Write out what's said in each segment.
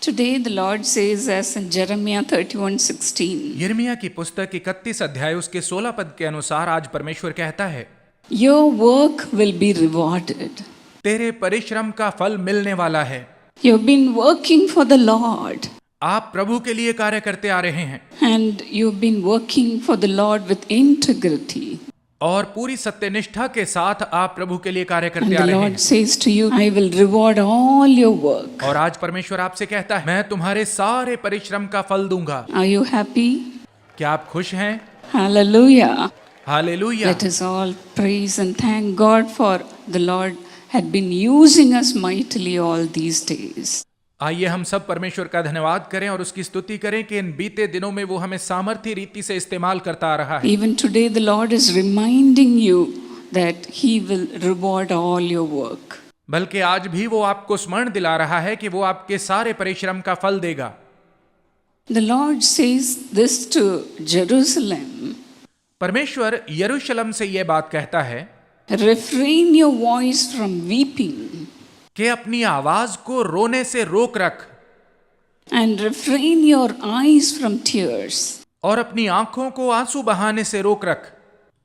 Today the Lord says, as in Jeremiah 31:16, यिर्मयाह की पुस्तक 31 अध्याय उसके 16 पद के अनुसार आज परमेश्वर कहता है, your work will be rewarded. तेरे परिश्रम का फल मिलने वाला है। You've been working for the Lord, आप प्रभु के लिए कार्य करते आ रहे हैं and you've been working for the Lord with integrity. और पूरी सत्यनिष्ठा के साथ आप प्रभु के लिए कार्य And करते आ the रहे Lord हैं। says to you, I will reward all your work. और आज परमेश्वर आपसे कहता है, मैं तुम्हारे सारे परिश्रम का फल दूंगा। Are you happy? क्या आप खुश हैं? Hallelujah. Hallelujah. Let us all praise and thank God for the Lord had been using us mightily all these days. आइए हम सब परमेश्वर का धन्यवाद करें और उसकी स्तुति करें कि इन बीते दिनों में वो हमें सामर्थ्य रीति से इस्तेमाल करता आ रहा है। Even today the Lord is reminding you that He will reward all your work. बल्कि आज भी वो आपको स्मरण दिला रहा है कि वो आपके सारे परिश्रम का फल देगा। The Lord says this to Jerusalem. परमेश्वर यरूशलेम से ये बात कहता है Refrain your voice from weeping कि अपनी आवाज को रोने से रोक रख and refrain your eyes from tears, और अपनी आंखों को आंसू बहाने से रोक रख,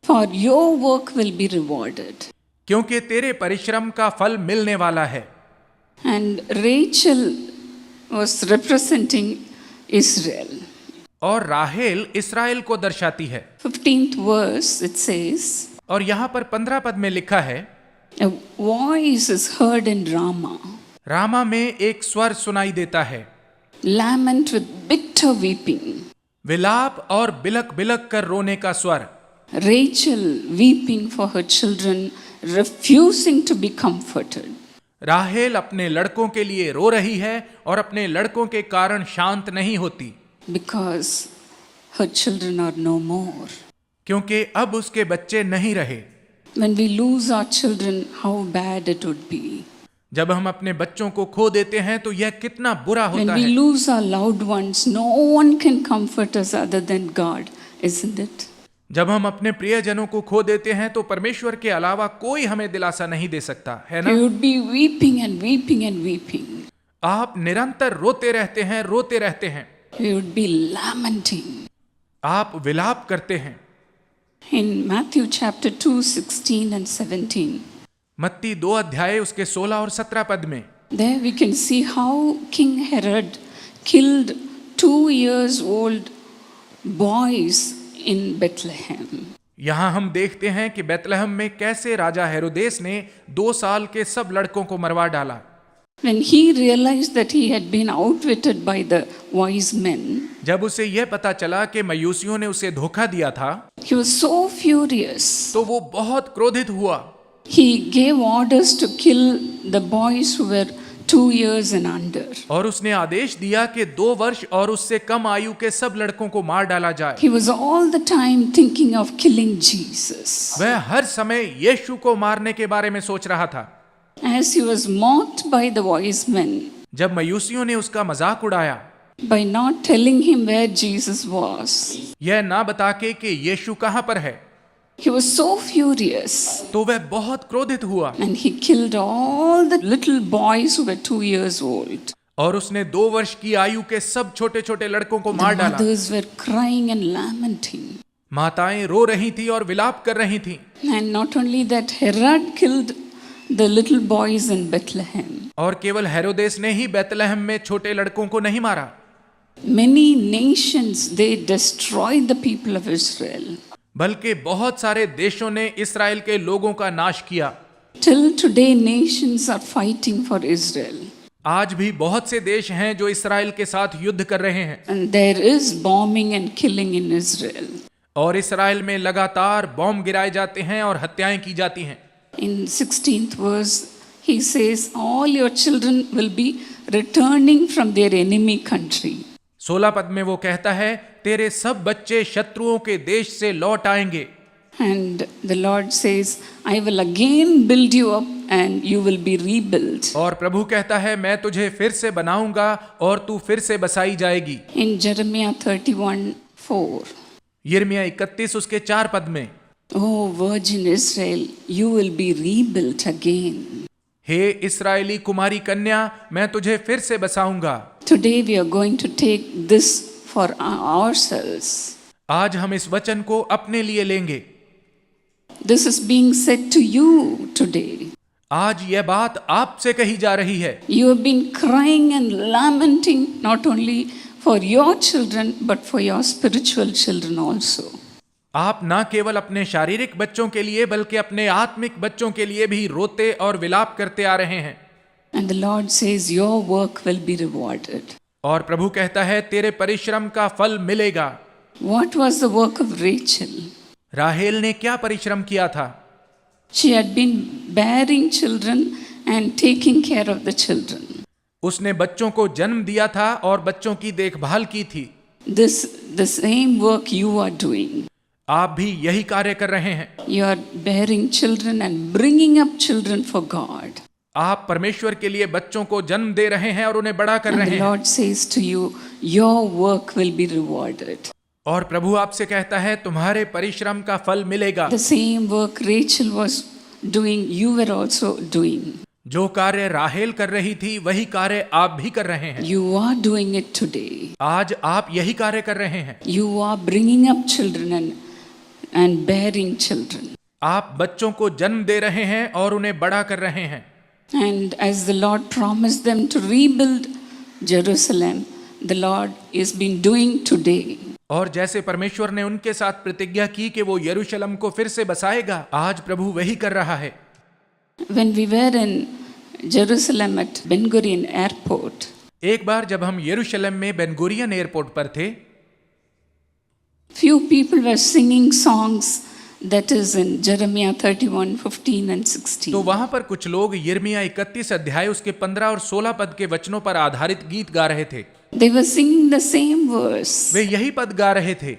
for your work will be rewarded. क्योंकि तेरे परिश्रम का फल मिलने वाला है। And Rachel was representing Israel. और राहेल इस्राएल को दर्शाती है। 15th verse it says, और यहाँ पर 15 पद में लिखा है, a voice is heard in Ramah, Rama में एक स्वर सुनाई देता है, lament with bitter weeping. विलाप और बिलक बिलक कर रोने का स्वर। Rachel weeping for her children, refusing to be comforted. राहेल अपने लड़कों के लिए रो रही है और अपने लड़कों के कारण शांत नहीं होती, Because her children are no more. क्योंकि अब उसके बच्चे नहीं रहे। When we lose our children, how bad it would be. जब हम अपने बच्चों को खो देते हैं तो यह कितना बुरा When होता we है। lose our loved ones, no one can comfort us other than God, isn't it? जब हम अपने प्रियजनों को खो देते हैं तो परमेश्वर के अलावा कोई हमें दिलासा नहीं दे सकता, है ना? You would be weeping and weeping and weeping. आप निरंतर रोते रहते हैं, रोते रहते हैं। You would be lamenting. आप विलाप करते हैं। In Matthew chapter 2, 16 and 17, मत्ती 2 अध्याय उसके 16 और 17 पद में there we can see how King Herod killed 2 years old boys in Bethlehem. यहाँ हम देखते हैं कि बेतलहम में कैसे राजा हेरोदेस ने 2 साल के सब लड़कों को मरवा डाला। When he realized that he had been outwitted by the wise men, जब उसे यह पता चला कि मयूसियों ने उसे धोखा दिया था, he was so furious. तो वो बहुत क्रोधित हुआ। He gave orders to kill the boys who were 2 years and under. और उसने आदेश दिया कि 2 वर्ष और उससे कम आयु के सब लड़कों को मार डाला जाए। He was all the time thinking of killing Jesus. वह हर समय यीशु को मारने के बारे में सोच रहा था। As he was mocked by the wise men जब मयूसियों ने उसका मजाक उड़ाया, by not telling him where Jesus was, यह ना बता के कि यीशु कहाँ पर है, he was so furious तो वह बहुत क्रोधित हुआ and he killed all the little boys who were 2 years old. और उसने 2 वर्ष की आयु के सब छोटे छोटे लड़कों को The मार डाला। mothers were crying and lamenting. माताएं रो रही थी और विलाप कर रही थी। And not only that, Herod killed the little boys in Bethlehem. और केवल हेरोदेस ने ही बेतलहम में छोटे लड़कों को नहीं मारा। Many nations, they destroyed the people of Israel. बल्कि बहुत सारे देशों ने इस्राएल के लोगों का नाश किया। Till today, nations are fighting for Israel. आज भी बहुत से देश हैं जो इस्राएल के साथ युद्ध कर रहे हैं। And there is bombing and killing in Israel. और इस्राएल में लगातार बॉम्ब गिराए जाते हैं और हत्याएं की जाती हैं। In 16th verse, he says, all your children will be returning from their enemy country. 16 पद में वो कहता है, तेरे सब बच्चे शत्रुओं के देश से लौट आएंगे। And the Lord says, I will again build you up and you will be rebuilt. और प्रभु कहता है, मैं तुझे फिर से बनाऊंगा और तू फिर से बसाई जाएगी। In Jeremiah 31:4, यिर्मयाह 31 उसके 4 पद में, Oh virgin Israel, you will be rebuilt again. हे इस्राएली कुमारी कन्या, मैं तुझे फिर से बसाऊंगा। Today we are going to take this for ourselves. आज हम इस वचन को अपने लिए लेंगे। This is being said to you today. आज यह बात आपसे कही जा रही है। You have been crying and lamenting not only for your children but for your spiritual children also. आप न केवल अपने शारीरिक बच्चों के लिए बल्कि अपने आत्मिक बच्चों के लिए भी रोते और विलाप करते आ रहे हैं। And the Lord says your work will be rewarded. और प्रभु कहता है तेरे परिश्रम का फल मिलेगा। What was the work of Rachel? राहेल ने क्या परिश्रम किया था? She had been bearing children and taking care of the children. उसने बच्चों को जन्म दिया था और बच्चों की देखभाल की थी। The same work you are doing. आप भी यही कार्य कर रहे हैं। You are bearing children and bringing up children for God. आप परमेश्वर के लिए बच्चों को जन्म दे रहे हैं और उन्हें बड़ा कर And रहे the हैं। Lord says to you, your work will be rewarded. और प्रभु आपसे कहता है तुम्हारे परिश्रम का फल मिलेगा। The same work Rachel was doing, you were also doing. जो कार्य राहेल कर रही थी वही कार्य आप भी कर रहे हैं। You are doing it today. आज आप यही कार्य कर रहे हैं। You are bringing up children and bearing children. आप बच्चों को जन्म दे रहे हैं और उन्हें बड़ा कर रहे हैं। And as the Lord promised them to rebuild Jerusalem, the Lord has been doing today. और जैसे परमेश्वर ने उनके साथ प्रतिज्ञा की कि वो यरूशलेम को फिर से बसाएगा, आज प्रभु वही कर रहा है। When we were in Jerusalem at Ben Gurion Airport, एक बार जब हम यरूशलेम में बेन गुरियन एयरपोर्ट पर थे, few people were singing songs that is in Jeremiah 31:15 and 16. तो वहां पर कुछ लोग यिर्मयाह 31 अध्याय उसके 15 और 16 पद के वचनों पर आधारित गीत गा रहे थे। They were singing the same verse, वे यही पद गा रहे थे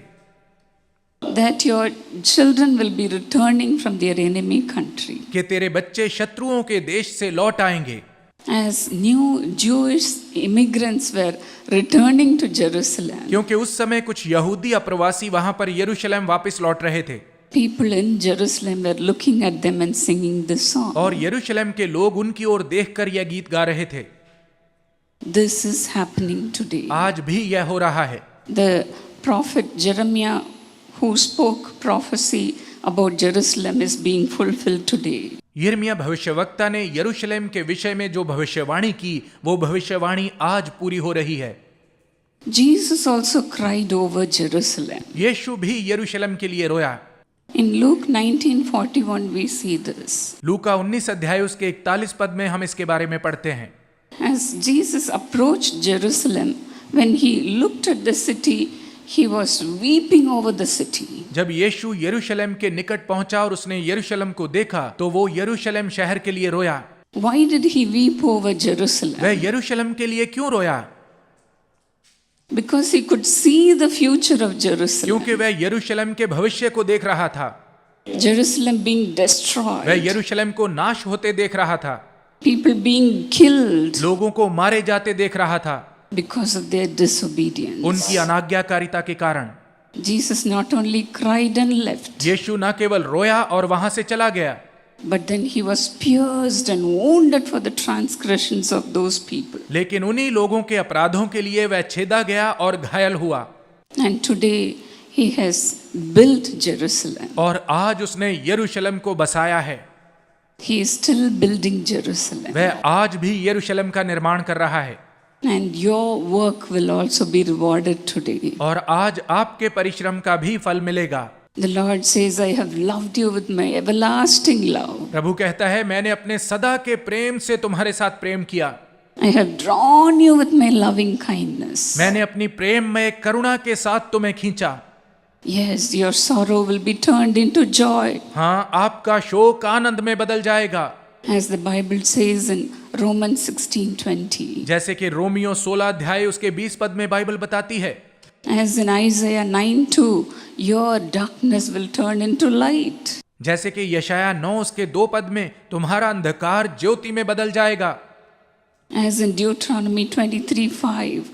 that your children will be returning from their enemy country. कि तेरे बच्चे शत्रुओं के देश से लौट आएंगे। As new Jewish immigrants were returning to Jerusalem, क्योंकि उस समय कुछ यहूदी अप्रवासी वहां पर यरूशलेम वापस लौट रहे थे people in Jerusalem were looking at them and singing this song. और यरूशलेम के लोग उनकी ओर देखकर यह गीत गा रहे थे। This is happening today. आज भी यह हो रहा है। The prophet Jeremiah, who spoke prophecy about Jerusalem, is being fulfilled today. यिर्मयाह भविष्यवक्ता ने यरूशलेम के विषय में जो भविष्यवाणी की वो भविष्यवाणी आज पूरी हो रही है। Jesus also cried over Jerusalem. यीशु भी यरूशलेम के लिए रोया। In Luke 19:41 we see this. लूका 19 अध्याय उसके 41 पद में हम इसके बारे में पढ़ते हैं। As Jesus approached Jerusalem, when he looked at the city, he was weeping over the city. जब यीशु यरूशलेम के निकट पहुंचा और उसने यरूशलेम को देखा तो वो यरूशलेम शहर के लिए रोया। Why did he weep over Jerusalem? वह यरूशलेम के लिए क्यों रोया? Because he could see the future of Jerusalem. क्योंकि वह यरूशलेम के भविष्य को देख रहा था। Jerusalem being वह destroyed, यरूशलेम को नाश होते देख रहा था, people being killed लोगों को मारे जाते देख रहा था because of their disobedience. उनकी अनाज्ञाकारिता के कारण। Jesus not only cried and left, यीशु न केवल रोया और वहां से चला गया, but then he was pierced and wounded for the transgressions of those people. लेकिन उन्हीं लोगों के अपराधों के लिए वह छेदा गया और घायल हुआ। And today he has built Jerusalem. और आज उसने यरूशलेम को बसाया है। He is still building Jerusalem. वह आज भी यरूशलेम का निर्माण कर रहा है। And your work will also be rewarded today. और आज आपके परिश्रम का भी फल मिलेगा। The Lord says, I have loved you with my everlasting love. प्रभु कहता है मैंने अपने सदा के प्रेम से तुम्हारे साथ प्रेम किया। I have drawn you with my loving kindness. मैंने अपनी प्रेम में करुणा के साथ तुम्हें खींचा। Yes, your sorrow will be turned into joy. हाँ, आपका शोक आनंद में बदल जाएगा। As the Bible says in Romans 16:20. जैसे कि रोमियो 16 अध्याय उसके 20 पद में बाइबल बताती है। As in Isaiah 9:2, your darkness will turn into light. जैसे कि यशाया 9 उसके 2 पद में तुम्हारा अंधकार ज्योति में बदल जाएगा। As in Deuteronomy 23:5,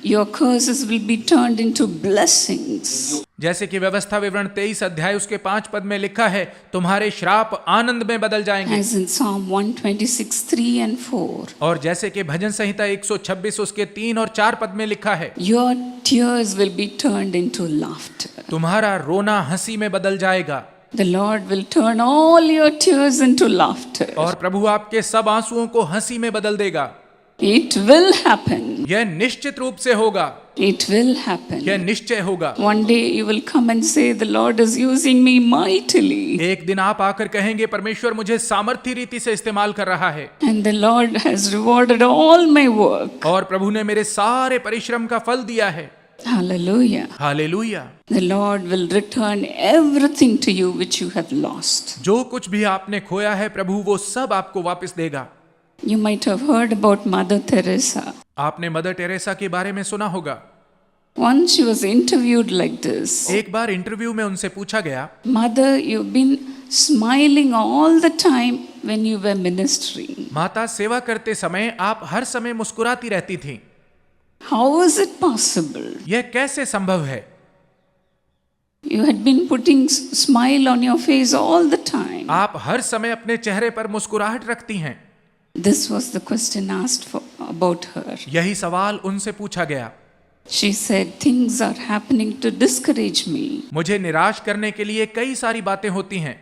your curses will be turned into blessings. जैसे कि व्यवस्था विवरण 23 अध्याय उसके 5 पद में लिखा है, तुम्हारे श्राप आनंद में बदल जाएंगे। As in Psalm 126, 3 and 4. और जैसे कि भजन संहिता 126 उसके 3 और 4 पद में लिखा है, Your tears will be turned into laughter. तुम्हारा रोना हंसी में बदल जाएगा। The Lord will turn all your tears into laughter. और प्रभु आपके सब आंसुओं को हंसी में बदल देगा। It will happen. यह निश्चित रूप से होगा। It will happen. यह निश्चय होगा। One day you will come and say, the Lord is using me mightily. एक दिन आप आकर कहेंगे, परमेश्वर मुझे सामर्थ्य रीति से इस्तेमाल कर रहा है। And the Lord has rewarded all my work. और प्रभु ने मेरे सारे परिश्रम का फल दिया है। Hallelujah. Hallelujah. The Lord will return everything to you which you have lost. जो कुछ भी आपने खोया है, प्रभु वो सब आपको वापस देगा। You might have heard about Mother Teresa. आपने मदर टेरेसा के बारे में सुना होगा। Once she was interviewed like this. एक बार इंटरव्यू में उनसे पूछा गया, Mother, you've been smiling all the time when you were ministering. माता सेवा करते समय आप हर समय मुस्कुराती रहती थी, How is it possible? यह कैसे संभव है? You had been putting smile on your face all the time. आप हर समय अपने चेहरे पर मुस्कुराहट रखती हैं। This was the question asked about her. यही सवाल उनसे पूछा गया। She said, things are happening to discourage me. मुझे निराश करने के लिए कई सारी बातें होती हैं,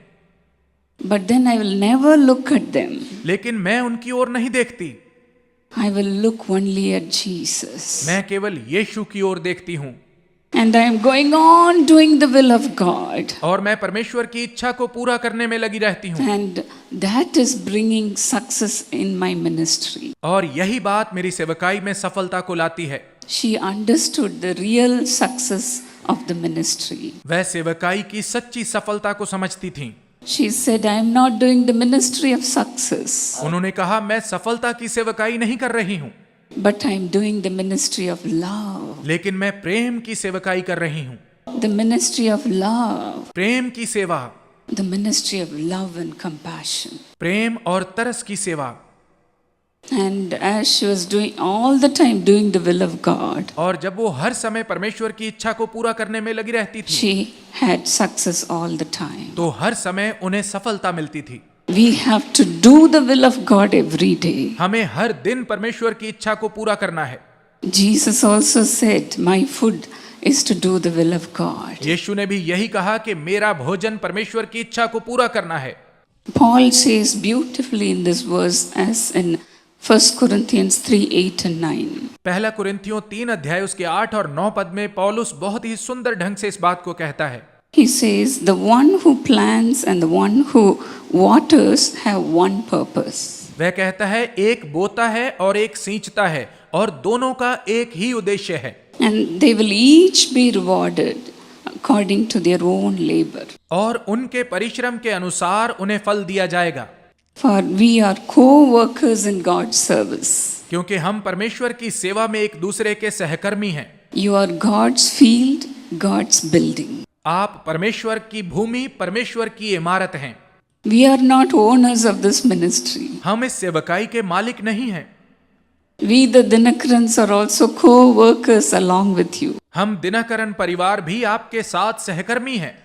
But then I will never look at them. लेकिन मैं उनकी ओर नहीं देखती। I will look only at Jesus. मैं केवल यीशु की ओर देखती हूँ। And I am going on doing the will of God. और मैं परमेश्वर की इच्छा को पूरा करने में लगी रहती हूँ। And that is bringing success in my ministry. और यही बात मेरी सेवकाई में सफलता को लाती है। She understood the real success of the ministry. वह सेवकाई की सच्ची सफलता को समझती थी। She said, I am not doing the ministry of success, उन्होंने कहा, मैं सफलता की सेवकाई नहीं कर रही हूँ, but I am doing the ministry of love. लेकिन मैं प्रेम की सेवकाई कर रही हूँ। The ministry of love. प्रेम की सेवा, The ministry of love and compassion. प्रेम और तरस की सेवा। And as she was doing all the time doing the will of God, और जब वो हर समय परमेश्वर की इच्छा को पूरा करने में लगी रहती थी, she had success all the time. तो हर समय उन्हें सफलता मिलती थी। We have to do the will of God every day. हमें हर दिन परमेश्वर की इच्छा को पूरा करना है। Jesus also said, my food is to do the will of God. यीशु ने भी यही कहा कि मेरा भोजन परमेश्वर की इच्छा को पूरा करना है। Paul says beautifully in this verse as in 1 Corinthians 3, 8 and 9. पहला कुरिन्थियों 3 अध्याय उसके 8 और 9 पद में पौलुस बहुत ही सुंदर ढंग से इस बात को कहता है। He says, the one who plants and the one who waters have one purpose. वह कहता है, एक बोता है और एक सींचता है और दोनों का एक ही उद्देश्य है। And they will each be rewarded according to their own labor. और उनके परिश्रम के अनुसार उन्हें फल दिया जाएगा। For we are co-workers in God's service. क्योंकि हम परमेश्वर की सेवा में एक दूसरे के सहकर्मी हैं। You are God's field, God's building. आप परमेश्वर की भूमि, परमेश्वर की इमारत हैं। We are not owners of this ministry. हम इस सेवकाई के मालिक नहीं हैं। We the Dinakarans are also co-workers along with you. हम दिनकरन परिवार भी आपके साथ सहकर्मी हैं।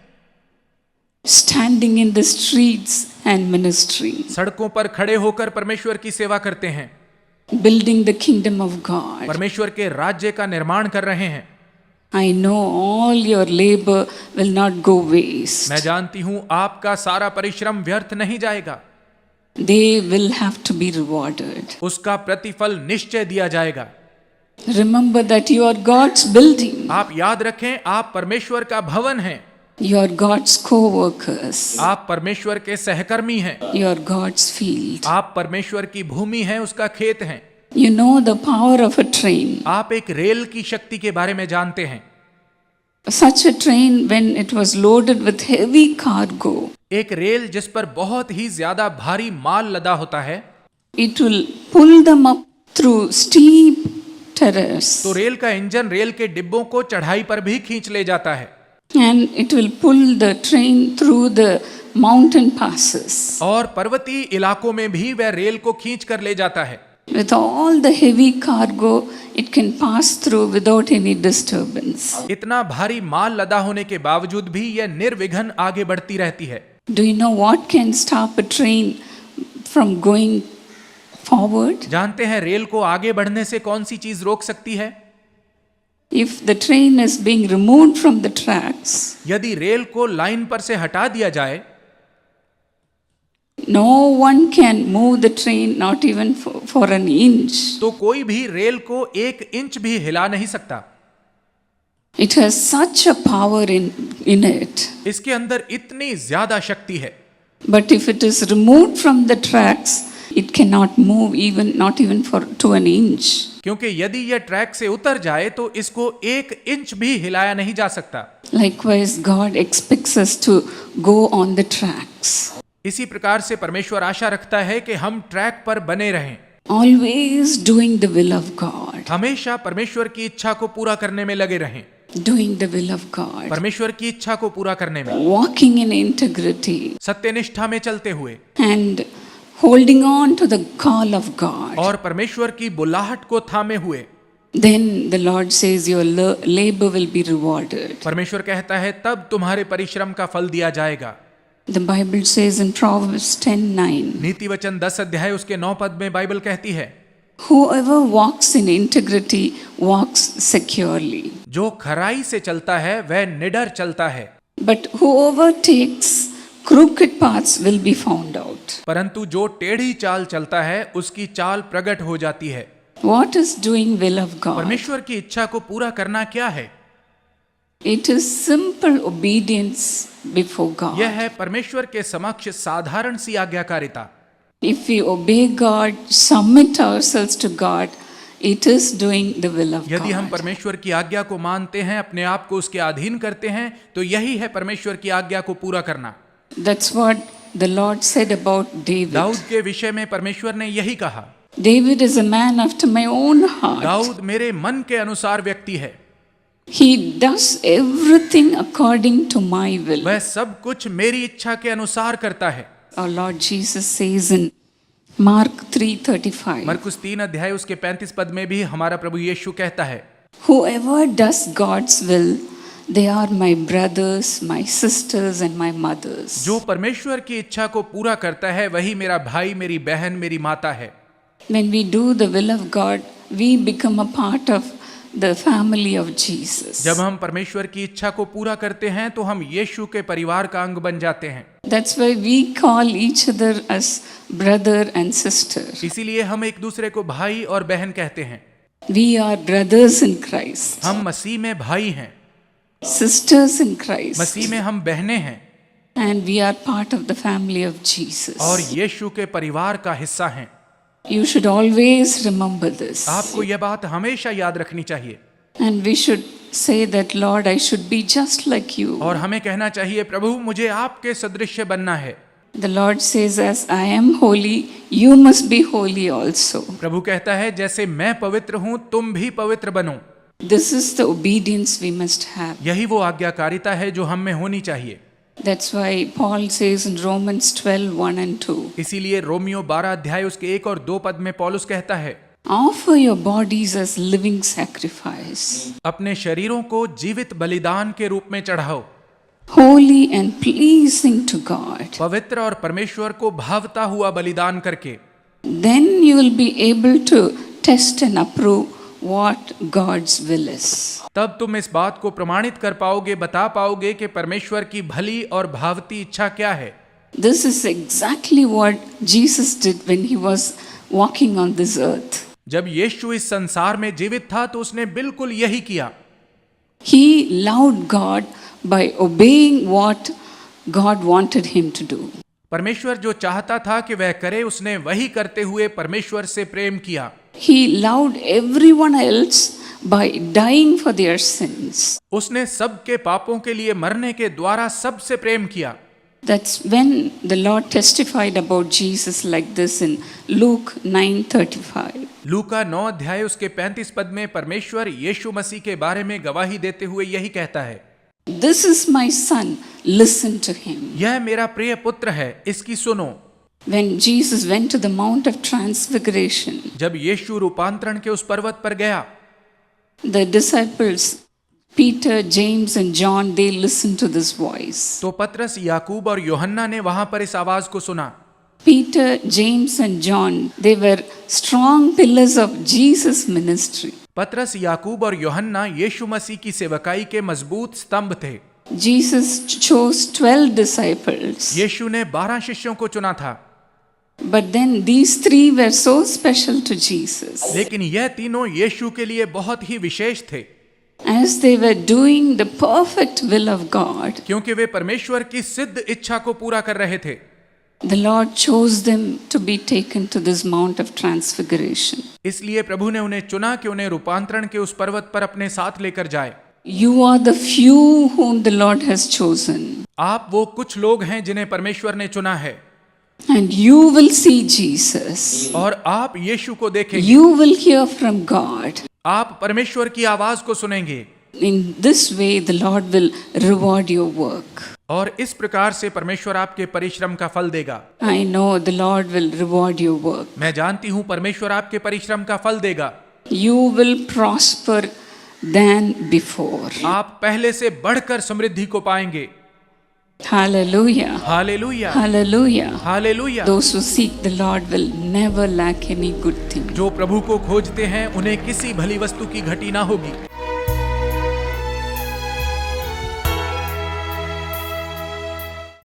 Standing in the streets and ministering. सड़कों पर खड़े होकर परमेश्वर की सेवा करते हैं। Building the kingdom of God. परमेश्वर के राज्य का निर्माण कर रहे हैं। I know all your labor will not go waste. मैं जानती हूं आपका सारा परिश्रम व्यर्थ नहीं जाएगा। They will have to be rewarded. उसका प्रतिफल निश्चय दिया जाएगा। Remember that you are God's building. आप याद रखें, आप परमेश्वर का भवन हैं। You are God's co-workers. आप परमेश्वर के सहकर्मी हैं। You are God's field. आप परमेश्वर की भूमि हैं, उसका खेत हैं। You know the power of a train. आप एक रेल की शक्ति के बारे में जानते हैं। Such a train, when it was loaded with heavy cargo, एक रेल जिस पर बहुत ही ज्यादा भारी माल लदा होता है, it will pull them up through steep terrace. तो रेल का इंजन रेल के डिब्बों को चढ़ाई पर भी खींच ले जाता है। And it will pull the train through the mountain passes. और पर्वतीय इलाकों में भी वह रेल को खींच कर ले जाता है। With all the heavy cargo, it can pass through without any disturbance. इतना भारी माल लदा होने के बावजूद भी यह निर्विघ्न आगे बढ़ती रहती है। Do you know what can stop a train from going forward? जानते हैं रेल को आगे बढ़ने से कौन सी चीज रोक सकती है? If the train is being removed from the tracks, यदि रेल को लाइन पर से हटा दिया जाए, no one can move the train, not even for an inch. तो कोई भी रेल को 1 इंच भी हिला नहीं सकता। It has such a power in it. इसके अंदर इतनी ज्यादा शक्ति है। But if it is removed from the tracks, it cannot move not even to an inch. क्योंकि यदि यह ट्रैक से उतर जाए तो इसको 1 इंच भी हिलाया नहीं जा सकता। Likewise, God expects us to go on the tracks. इसी प्रकार से परमेश्वर आशा रखता है कि हम ट्रैक पर बने रहें, Always doing the will of God. हमेशा परमेश्वर की इच्छा को पूरा करने में लगे रहें, Doing the will of God. परमेश्वर की इच्छा को पूरा करने में, Walking in integrity. सत्यनिष्ठा में चलते हुए And holding on to the call of God. और परमेश्वर की बुलाहट को थामे हुए। Then the Lord says your labor will be rewarded. परमेश्वर कहता है तब तुम्हारे परिश्रम का फल दिया जाएगा। The Bible says in Proverbs 10:9, नीति वचन 10 अध्याय उसके 9 पद में बाइबल कहती है, whoever walks in integrity walks securely. जो खराई से चलता है वह निडर चलता है, But whoever takes crooked paths will be found out. परंतु जो टेढ़ी चाल चलता है उसकी चाल प्रकट हो जाती है। What is doing will of God? परमेश्वर की इच्छा को पूरा करना क्या है? It is simple obedience before God. यह है परमेश्वर के समक्ष साधारण सी आज्ञाकारिता। If we obey God, submit ourselves to God, it is doing the will of यदि हम God. परमेश्वर की आज्ञा को मानते हैं, अपने आप को उसके अधीन करते हैं, तो यही है परमेश्वर की आज्ञा को पूरा करना। That's what the Lord said about David. Dawood के विषय में परमेश्वर ने यही कहा, David is a man after my own heart. Dawood मेरे मन के अनुसार व्यक्ति है, He does everything according to my will. वह सब कुछ मेरी इच्छा के अनुसार करता है। Our Lord Jesus says in Mark 3:35, मरकुस 3 अध्याय उसके 35 पद में भी हमारा प्रभु यीशु कहता है, whoever does God's will, they are my brothers, my sisters and my mothers. जो परमेश्वर की इच्छा को पूरा करता है वही मेरा भाई, मेरी बहन, मेरी माता है। When we do the will of God, we become a part of the family of Jesus. जब हम परमेश्वर की इच्छा को पूरा करते हैं तो हम यीशु के परिवार का अंग बन जाते हैं। That's why we call each other as brother and sister. इसीलिए हम एक दूसरे को भाई और बहन कहते हैं। We are brothers in Christ, हम मसीह में भाई हैं, sisters in Christ, मसीह में हम बहनें हैं and we are part of the family of Jesus. और यीशु के परिवार का हिस्सा हैं। You should always remember this. आपको यह बात हमेशा याद रखनी चाहिए। And we should say that, Lord, I should be just like you. और हमें कहना चाहिए, प्रभु मुझे आपके सदृश्य बनना है। The Lord says, as I am holy, you must be holy also. प्रभु कहता है जैसे मैं पवित्र हूँ तुम भी पवित्र बनो। This is the obedience we must have. यही वो आज्ञाकारिता है जो हम में होनी चाहिए। That's why Paul says in Romans 12:1 and 2, इसीलिए रोमियो 12 अध्याय उसके 1 और 2 पद में पौलुस कहता है, offer your bodies as living sacrifice, अपने शरीरों को जीवित बलिदान के रूप में चढ़ाओ, holy and pleasing to God. पवित्र और परमेश्वर को भावता हुआ बलिदान करके। Then you will be able to test and approve what God's will is. तब तुम इस बात को प्रमाणित कर पाओगे, बता पाओगे कि परमेश्वर की भली और भावती इच्छा क्या है। This is exactly what Jesus did when he was walking on this earth. जब यीशु इस संसार में जीवित था तो उसने बिल्कुल यही किया। He loved God by obeying what God wanted him to do. परमेश्वर जो चाहता था कि वह करे उसने वही करते हुए परमेश्वर से प्रेम किया। He loved everyone else by dying for their sins. उसने सबके पापों के लिए मरने के द्वारा सबसे प्रेम किया। That's when the Lord testified about Jesus like this in Luke 9:35. लूका 9 अध्याय उसके 35 पद में परमेश्वर यीशु मसीह के बारे में गवाही देते हुए यही कहता है, This is my son, listen to him. यह मेरा प्रिय पुत्र है, इसकी सुनो। When Jesus went to the Mount of Transfiguration, जब यीशु रूपांतरण के उस पर्वत पर गया, the disciples, Peter, James and John, they listened to this voice. तो पतरस, याकूब और यूहन्ना ने वहां पर इस आवाज को सुना। Peter, James and John, they were strong pillars of Jesus' ministry. पतरस, याकूब और यूहन्ना यीशु मसीह की सेवकाई के मजबूत स्तंभ थे। Jesus chose 12 disciples. यीशु ने 12 शिष्यों को चुना था, But then these three were so special to Jesus. लेकिन यह तीनों यीशु के लिए बहुत ही विशेष थे, As they were doing the perfect will of God, क्योंकि वे परमेश्वर की सिद्ध इच्छा को पूरा कर रहे थे। the Lord chose them to be taken to this Mount of Transfiguration. इसलिए प्रभु ने उन्हें चुना कि उन्हें रूपांतरण के उस पर्वत पर अपने साथ लेकर जाए। You are the few whom the Lord has chosen, आप वो कुछ लोग हैं जिन्हें परमेश्वर ने चुना है, and you will see Jesus. और आप यीशु को देखेंगे, You will hear from God. आप परमेश्वर की आवाज को सुनेंगे, In this way, the Lord will reward your work. और इस प्रकार से परमेश्वर आपके परिश्रम का फल देगा। I know the Lord will reward your work. मैं जानती हूँ परमेश्वर आपके परिश्रम का फल देगा। You will prosper than before. आप पहले से बढ़कर समृद्धि को पाएंगे। Hallelujah. Hallelujah, Hallelujah. Hallelujah. Those who seek the Lord will never lack any good thing. जो प्रभु को खोजते हैं उन्हें किसी भली वस्तु की घटी ना होगी।